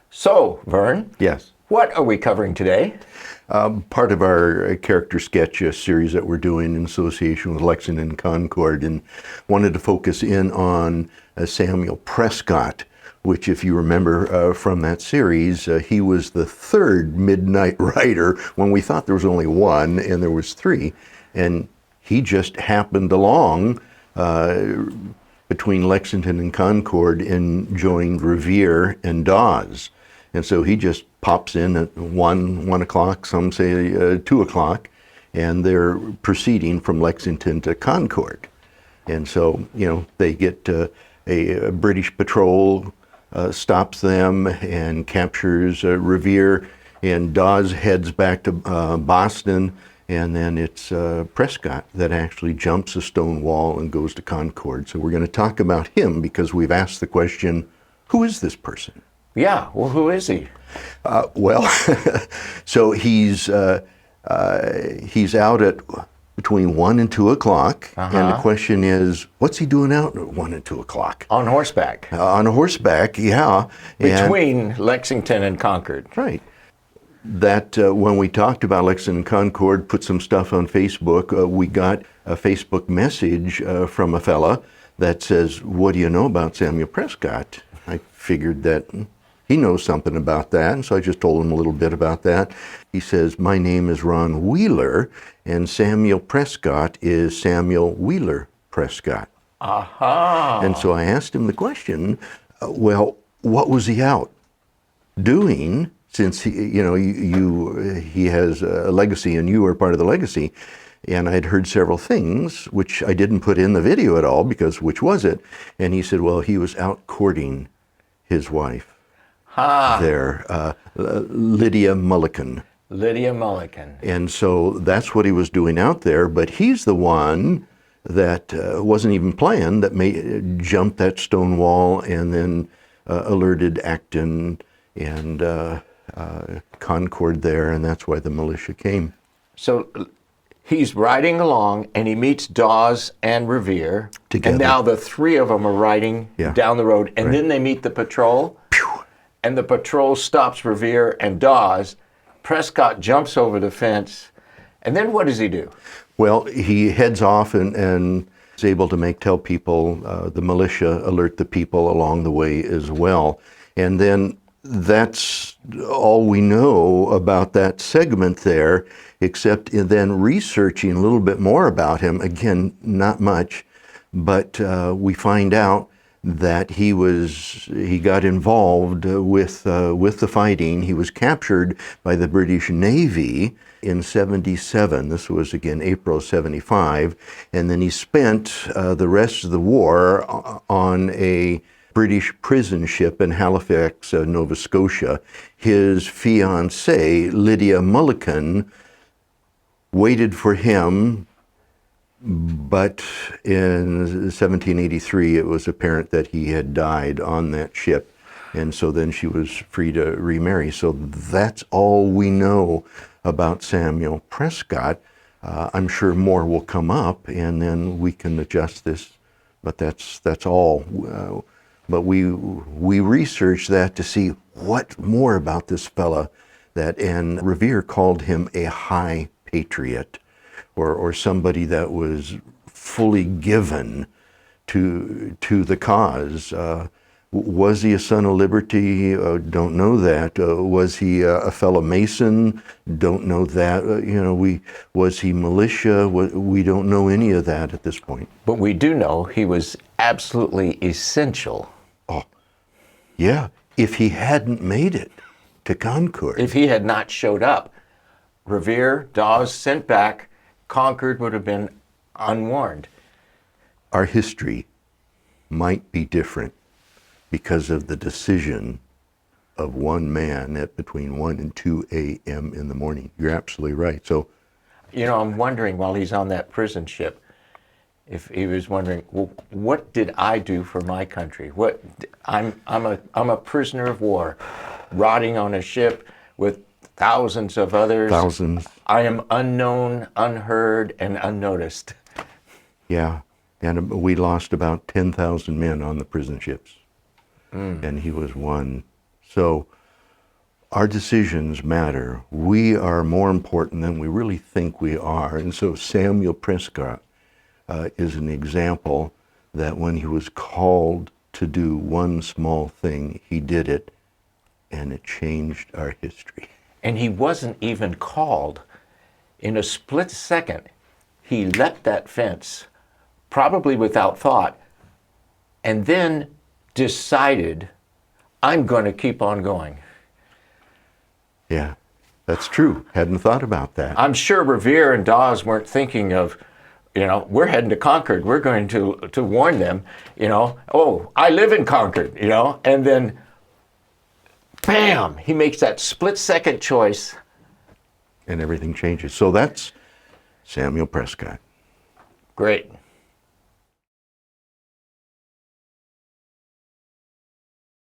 So, Vern, Yes. what are we covering today? Part of our character sketch series that we're doing in association with Lexington Concord, and wanted to focus in on Samuel Prescott, which, if you remember from that series, he was the third midnight rider when we thought there was only one and there was three. And he just happened along between Lexington and Concord and joined Revere and Dawes. And so he just pops in at 1 o'clock, some say 2 o'clock, and they're proceeding from Lexington to Concord. And so, they get a British patrol stops them and captures Revere, and Dawes heads back to Boston, and then it's Prescott that actually jumps a stone wall and goes to Concord. So we're going to talk about him because we've asked the question, who is this person? Yeah, well, who is he? So he's out at between 1 and 2 o'clock, and the question is, what's he doing out at 1 and 2 o'clock? On horseback. On horseback, yeah. Between Lexington and Concord. Right. That when we talked about Lexington Concord, put some stuff on Facebook, we got a Facebook message from a fella that says, what do you know about Samuel Prescott? I figured that he knows something about that, and so I just told him a little bit about that. He says, my name is Ron Wheeler, and Samuel Prescott is Samuel Wheeler Prescott. Aha! And so I asked him the question, well, what was he out doing, since he has a legacy and you are part of the legacy? And I'd heard several things, which I didn't put in the video at all, because which was it? And he said, well, he was out courting his wife. There, Lydia Mulligan. Lydia Mulligan. And so that's what he was doing out there, but he's the one that wasn't even planned, that jumped that stone wall and then alerted Acton and Concord there, and that's why the militia came. So he's riding along and he meets Dawes and Revere. Together. And now the three of them are riding down the road, and then they meet the patrol. And the patrol stops Revere and Dawes. Prescott jumps over the fence. And then what does he do? Well, he heads off and is able to tell people, the militia alert the people along the way as well. And then that's all we know about that segment there, except in then researching a little bit more about him. Again, not much, but we find out that he got involved with the fighting. He was captured by the British Navy in 77. This was, again, April 75. And then he spent the rest of the war on a British prison ship in Halifax, Nova Scotia. His fiancée, Lydia Mulligan, waited for him, but in 1783 it was apparent that he had died on that ship, and so then she was free to remarry. So that's all we know about Samuel Prescott. I'm sure more will come up, and then we can adjust this, but that's all. But we researched that to see what more about this fella, and Revere called him a high patriot, or somebody that was fully given to the cause. Was he a son of liberty? Don't know that. Was he a fellow Mason? Don't know that. Was he militia? We don't know any of that at this point. But we do know he was absolutely essential. Oh, yeah. If he hadn't made it to Concord. If he had not showed up, Revere, Dawes sent back, Concord would have been unwarned. Our history might be different because of the decision of one man at between 1 and 2 a.m. in the morning. You're absolutely right. So, I'm wondering, while he's on that prison ship, if he was wondering, well, what did I do for my country? I'm a prisoner of war, rotting on a ship with thousands of others. Thousands. I am unknown, unheard, and unnoticed. Yeah, and we lost about 10,000 men on the prison ships, and he was one. So our decisions matter. We are more important than we really think we are. And so Samuel Prescott is an example that when he was called to do one small thing, he did it, and it changed our history. And he wasn't even called. In a split second, he leapt that fence, probably without thought, and then decided, I'm going to keep on going. Yeah, that's true. Hadn't thought about that. I'm sure Revere and Dawes weren't thinking of, we're heading to Concord. We're going to warn them, oh, I live in Concord, and then, bam, he makes that split-second choice. And everything changes. So that's Samuel Prescott. Great.